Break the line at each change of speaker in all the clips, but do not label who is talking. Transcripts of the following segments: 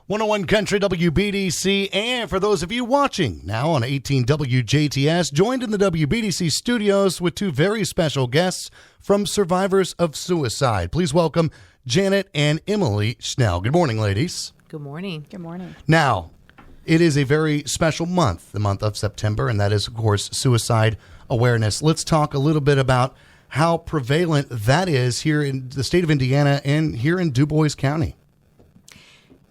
101 Country WBDC, and for those of you watching now on 18 WJTS, joined in the WBDC studios with two very special guests from Survivors of Suicide. Please welcome Janet and Emily Schnell. Good morning, ladies.
Good morning.
Good morning.
Now, it is a very special month, the month of September, and that is, of course, suicide awareness. Let's talk a little bit about how prevalent that is here in the state of Indiana and here in Dubois County.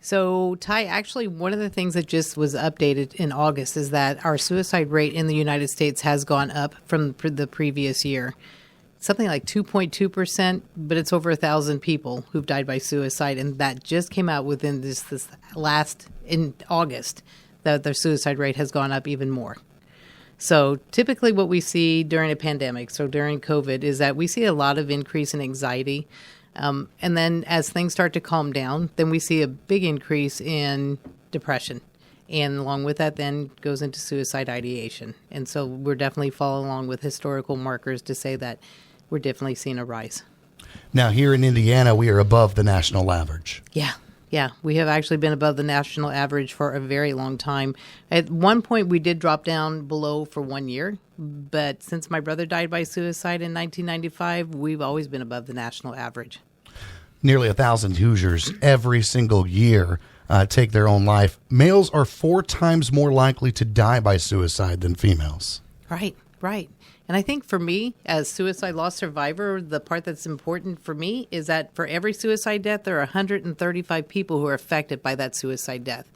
So, Ty, actually, one of the things that just was updated in August is that our suicide rate in the United States has gone up from the previous year. Something like 2.2%, but it's over 1,000 people who've died by suicide, and that just came out within this last, in August, that their suicide rate has gone up even more. So typically what we see during a pandemic, so during COVID, is that we see a lot of increase in anxiety. And then as things start to calm down, then we see a big increase in depression. And along with that then goes into suicide ideation. And so we're definitely following along with historical markers to say that we're definitely seeing a rise.
Now, here in Indiana, we are above the national average.
Yeah, we have actually been above the national average for a very long time. At one point, we did drop down below for 1 year, but since my brother died by suicide in 1995, we've always been above the national average.
Nearly 1,000 Hoosiers every single year take their own life. Males are 4 times more likely to die by suicide than females.
Right. And I think for me, as suicide loss survivor, the part that's important for me is that for every suicide death, there are 135 people who are affected by that suicide death.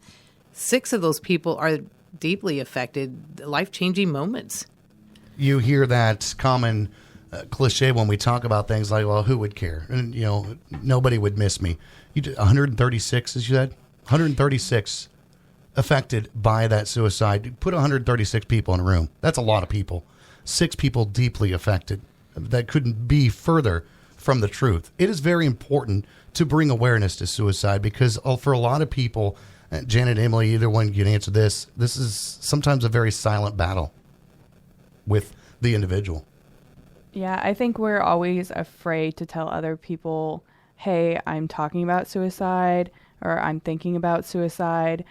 6 of those people are deeply affected, life-changing moments. You
hear that common cliche when we talk about things like, well, who would care? And, nobody would miss me. 136, as you said? 136 affected by that suicide. Put 136 people in a room. That's a lot of people. 6 people deeply affected. That couldn't be further from the truth. It is very important to bring awareness to suicide because for a lot of people, Janet, Emily, either one can answer this. This is sometimes a very silent battle with the individual.
Yeah, I think we're always afraid to tell other people, hey, I'm talking about suicide or I'm thinking about suicide.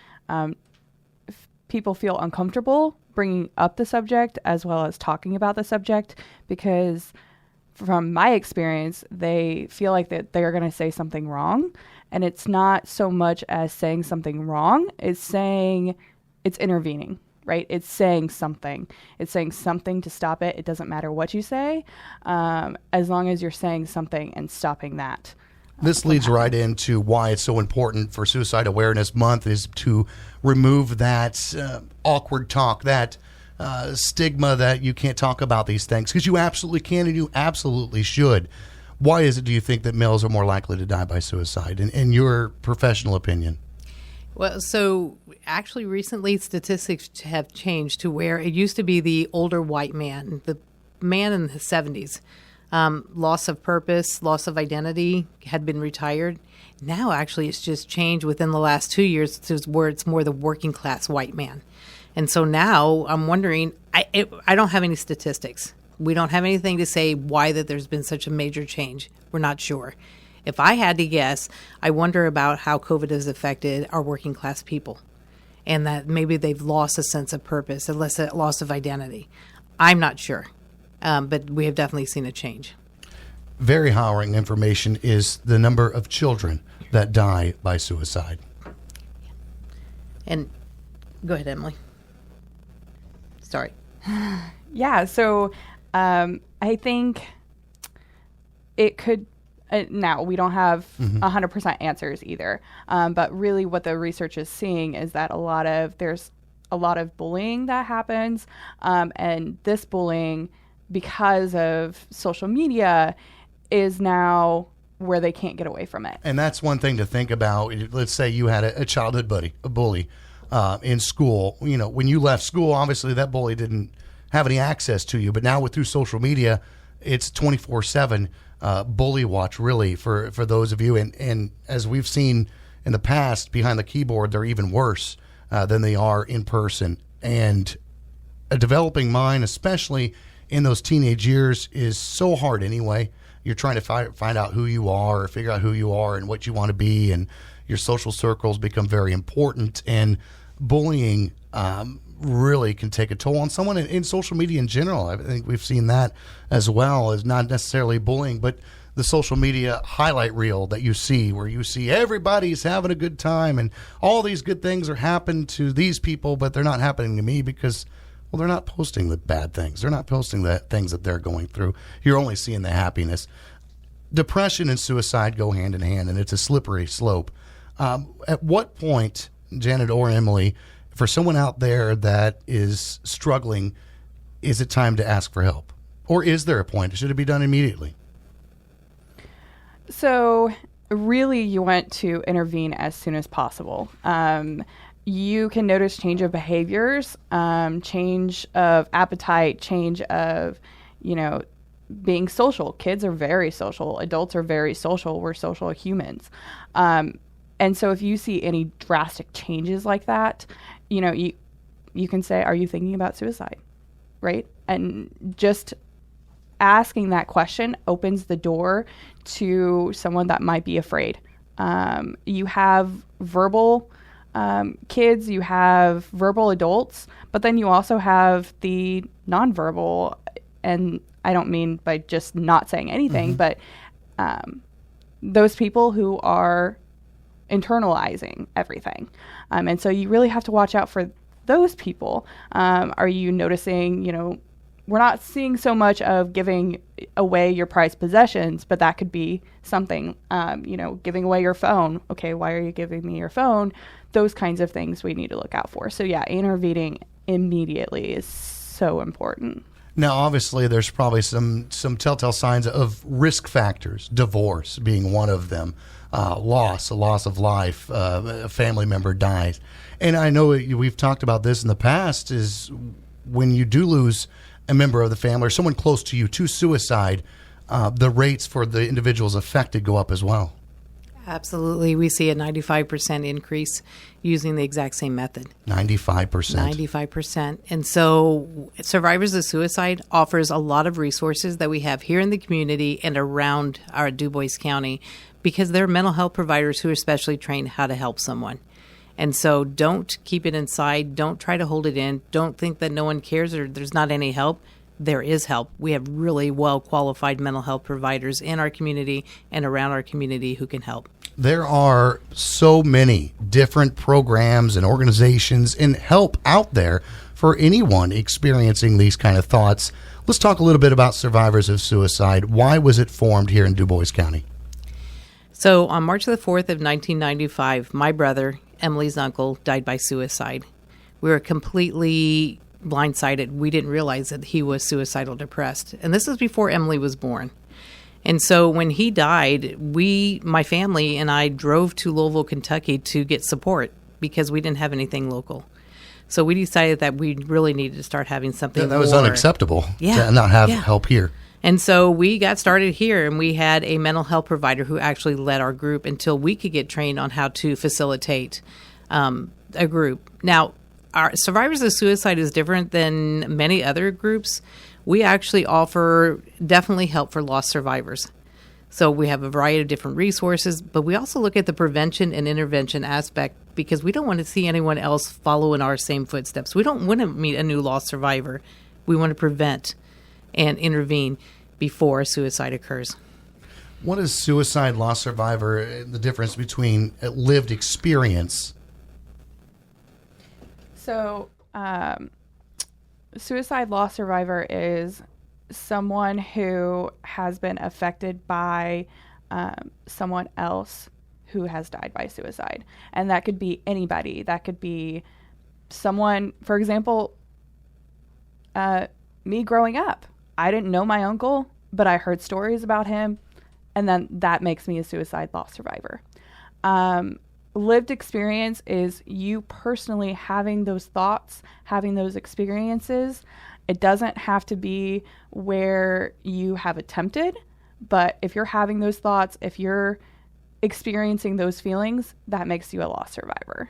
People feel uncomfortable bringing up the subject as well as talking about the subject because from my experience, they feel like that they're going to say something wrong. And it's not so much as saying something wrong, it's intervening, right? It's saying something. It's saying something to stop it. It doesn't matter what you say, as long as you're saying something and stopping that.
This leads right into why it's so important for Suicide Awareness Month is to remove that awkward talk, that stigma that you can't talk about these things, because you absolutely can and you absolutely should. Why is it, do you think, that males are more likely to die by suicide, in your professional opinion?
Well, so actually recently statistics have changed to where it used to be the older white man, the man in the 70s. Loss of purpose, loss of identity, had been retired. Now, actually, it's just changed within the last 2 years to where it's more the working class white man. And so now I'm wondering, I don't have any statistics. We don't have anything to say why that there's been such a major change. We're not sure. If I had to guess, I wonder about how COVID has affected our working class people and that maybe they've lost a sense of purpose, a loss of identity. I'm not sure. But we have definitely seen a change.
Very harrowing information is the number of children that die by suicide.
And go ahead, Emily. Sorry.
Yeah, so I think it could, now we don't have 100% answers either, but really what the research is seeing is that there's a lot of bullying that happens, and this bullying, because of social media, is now where they can't get away from it.
And that's one thing to think about. Let's say you had a childhood bully in school. When you left school, obviously that bully didn't have any access to you. But now through social media, it's 24/7 bully watch, really, for those of you. And as we've seen in the past, behind the keyboard, they're even worse than they are in person. And a developing mind, especially in those teenage years, is so hard anyway. You're trying to find out who you are, or figure out who you are and what you want to be. And, your social circles become very important, and bullying really can take a toll on someone in social media in general. I think we've seen that as well, as not necessarily bullying, but the social media highlight reel that you see, where you see everybody's having a good time and all these good things are happening to these people, but they're not happening to me because, well, they're not posting the bad things. They're not posting the things that they're going through. You're only seeing the happiness. Depression and suicide go hand in hand, and it's a slippery slope. At what point, Janet or Emily, for someone out there that is struggling, is it time to ask for help? Or is there a point? Should it be done immediately?
So really, you want to intervene as soon as possible. You can notice change of behaviors, change of appetite, change of, being social. Kids are very social. Adults are very social. We're social humans. And so if you see any drastic changes like that, you can say, are you thinking about suicide? Right? And just asking that question opens the door to someone that might be afraid. You have verbal kids, you have verbal adults, but then you also have the nonverbal, and I don't mean by just not saying anything, but those people who are internalizing everything. And so you really have to watch out for those people. Are you noticing, we're not seeing so much of giving away your prized possessions, but that could be something, giving away your phone. Okay, why are you giving me your phone? Those kinds of things we need to look out for. So yeah, intervening immediately is so important.
Now, obviously, there's probably some telltale signs of risk factors, divorce being one of them, a loss of life, a family member dies. And I know we've talked about this in the past, is when you do lose a member of the family or someone close to you to suicide, the rates for the individuals affected go up as well.
Absolutely. We see a 95% increase using the exact same method.
95%.
95%. And so Survivors of Suicide offers a lot of resources that we have here in the community and around our Dubois County, because they're mental health providers who are specially trained how to help someone. And so don't keep it inside. Don't try to hold it in. Don't think that no one cares or there's not any help. There is help. We have really well-qualified mental health providers in our community and around our community who can help.
There are so many different programs and organizations and help out there for anyone experiencing these kind of thoughts. Let's talk a little bit about Survivors of Suicide. Why was it formed here in Dubois County?
So on March the 4th of 1995, my brother, Emily's uncle, died by suicide. We were completely blindsided. We didn't realize that he was suicidal depressed. And this was before Emily was born. And so when he died, my family and I drove to Louisville, Kentucky to get support because we didn't have anything local. So we decided that we really needed to start having something
that was
more
unacceptable to not have help here.
And so we got started here, and we had a mental health provider who actually led our group until we could get trained on how to facilitate a group. Now, our Survivors of Suicide is different than many other groups. We actually offer definitely help for lost survivors. So we have a variety of different resources, but we also look at the prevention and intervention aspect because we don't want to see anyone else follow in our same footsteps. We don't want to meet a new lost survivor. We want to prevent and intervene before a suicide occurs.
What is suicide lost survivor, the difference between a lived experience?
So, suicide loss survivor is someone who has been affected by someone else who has died by suicide. And that could be anybody. That could be someone, for example, me growing up. I didn't know my uncle, but I heard stories about him, and then that makes me a suicide loss survivor. Lived experience is you personally having those thoughts, having those experiences. It doesn't have to be where you have attempted, but if you're having those thoughts, if you're experiencing those feelings, that makes you a lost survivor.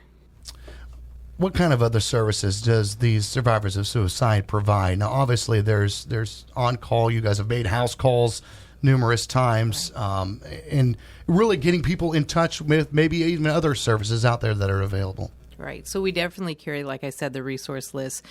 What kind of other services does these Survivors of Suicide provide? Now, obviously, there's on-call. You guys have made house calls numerous times, and really getting people in touch with maybe even other services out there that are available.
Right. So we definitely carry, like I said, the resource list.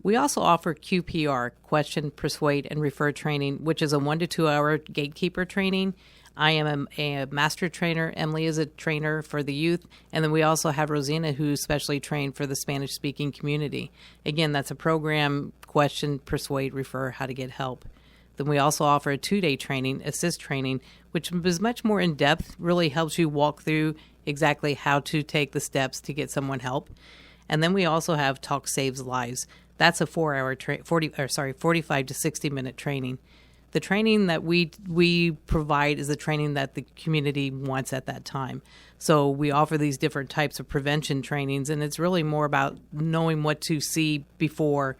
We also offer QPR, question, persuade, and refer training, which is a 1 to 2 hour gatekeeper training. I am a master trainer. Emily is a trainer for the youth. And then we also have Rosina, who's specially trained for the Spanish-speaking community. Again, that's a program, question, persuade, refer, how to get help. Then we also offer a 2-day training, assist training, which is much more in-depth, really helps you walk through exactly how to take the steps to get someone help. And then we also have Talk Saves Lives. That's a 45 to 60-minute training. The training that we provide is the training that the community wants at that time. So we offer these different types of prevention trainings, and it's really more about knowing what to see before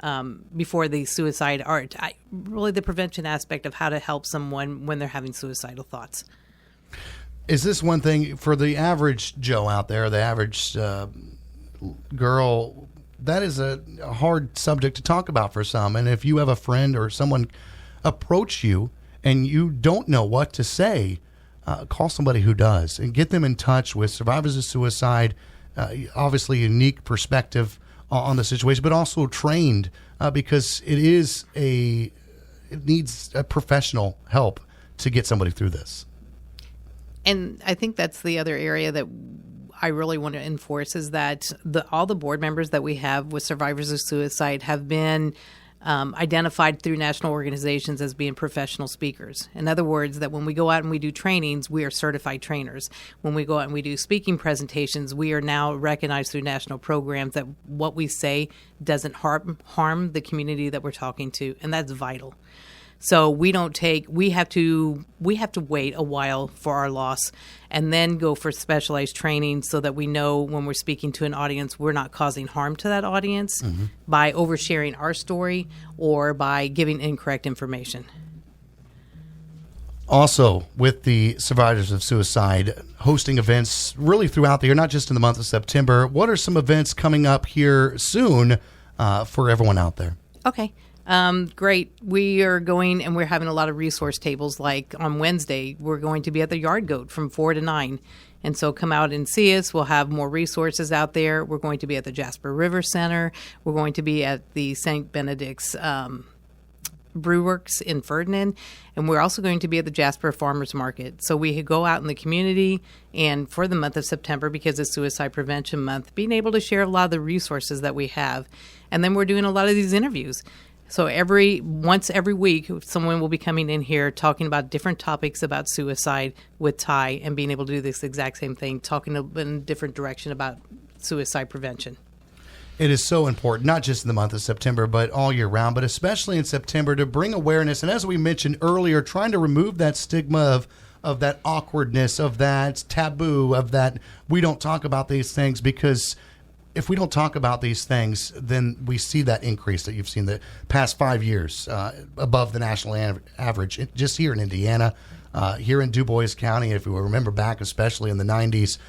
the suicide, or really the prevention aspect of how to help someone when they're having suicidal thoughts.
Is this one thing for the average Joe out there, the average girl? That is a hard subject to talk about for some. And if you have a friend or someone approach you and you don't know what to say, call somebody who does and get them in touch with survivors of suicide. Obviously, unique perspective on the situation, but also trained because it needs a professional help to get somebody through this.
And I think that's the other area that I really want to enforce is that all the board members that we have with survivors of suicide have been identified through national organizations as being professional speakers. In other words, that when we go out and we do trainings, we are certified trainers. When we go out and we do speaking presentations, we are now recognized through national programs that what we say doesn't harm the community that we're talking to, and that's vital. So we have to wait a while for our loss and then go for specialized training so that we know when we're speaking to an audience, we're not causing harm to that audience by oversharing our story or by giving incorrect information.
Also, with the survivors of suicide, hosting events really throughout the year, not just in the month of September. What are some events coming up here soon for everyone out there?
Okay. Great. We are going and we're having a lot of resource tables. Like on Wednesday, we're going to be at the Yard Goat from 4 to 9. And so come out and see us. We'll have more resources out there. We're going to be at the Jasper River Center. We're going to be at the St. Benedict's Brewworks in Ferdinand. And we're also going to be at the Jasper Farmers Market. So we go out in the community, and for the month of September, because it's Suicide Prevention Month, being able to share a lot of the resources that we have. And then we're doing a lot of these interviews. So once every week, someone will be coming in here talking about different topics about suicide with Ty and being able to do this exact same thing, talking in a different direction about suicide prevention.
It is so important, not just in the month of September, but all year round, but especially in September to bring awareness. And as we mentioned earlier, trying to remove that stigma of that awkwardness, of that taboo, of that we don't talk about these things, because if we don't talk about these things, then we see that increase that you've seen the past 5 years above the national average, just here in Indiana, here in Dubois County. If we remember back, especially in the 90s,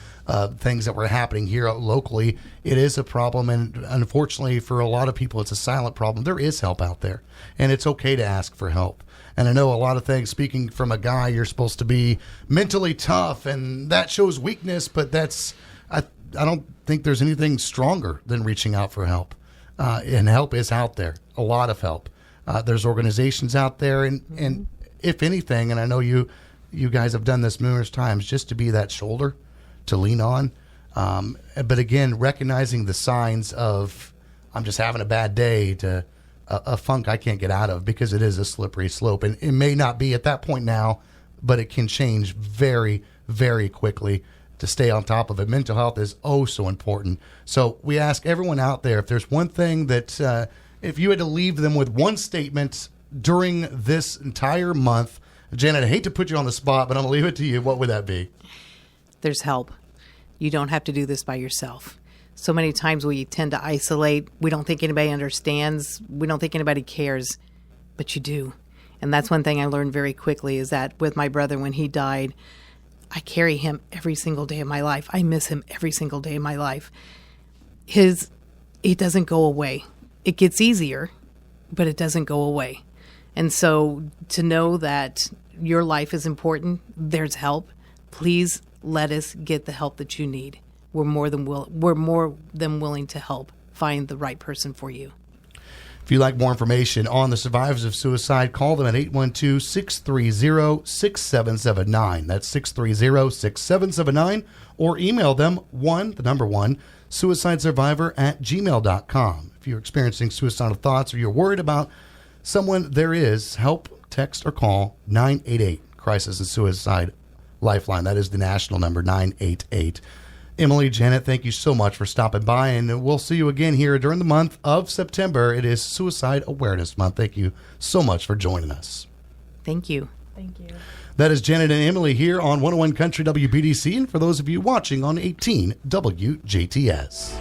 things that were happening here locally, it is a problem. And unfortunately, for a lot of people, it's a silent problem. There is help out there, and it's okay to ask for help. And I know a lot of things, speaking from a guy, you're supposed to be mentally tough, and that shows weakness, but I don't think there's anything stronger than reaching out for help. And help is out there, a lot of help. There's organizations out there, and if anything, and I know you guys have done this numerous times, just to be that shoulder to lean on. But again, recognizing the signs of I'm just having a bad day to a funk I can't get out of, because it is a slippery slope. And it may not be at that point now, but it can change very, very quickly. To stay on top of it. Mental health is so important. So we ask everyone out there, if there's one thing that, if you had to leave them with one statement during this entire month, Janet, I hate to put you on the spot, but I'm going to leave it to you. What would that be?
There's help. You don't have to do this by yourself. So many times we tend to isolate. We don't think anybody understands. We don't think anybody cares, but you do. And that's one thing I learned very quickly, is that with my brother, when he died, I carry him every single day of my life. I miss him every single day of my life. It doesn't go away. It gets easier, but it doesn't go away. And so to know that your life is important, there's help. Please let us get the help that you need. We're more than willing to help find the right person for you.
If you'd like more information on the survivors of suicide, call them at 812-630-6779. That's 630-6779. Or email them, suicidesurvivor@gmail.com. If you're experiencing suicidal thoughts or you're worried about someone there is, help, text, or call 988 Crisis and Suicide Lifeline. That is the national number, 988. Emily, Janet, thank you so much for stopping by, and we'll see you again here during the month of September. It is Suicide Awareness Month. Thank you so much for joining us.
Thank you.
Thank you.
That is Janet and Emily here on 101 Country WBDC, and for those of you watching on 18 WJTS.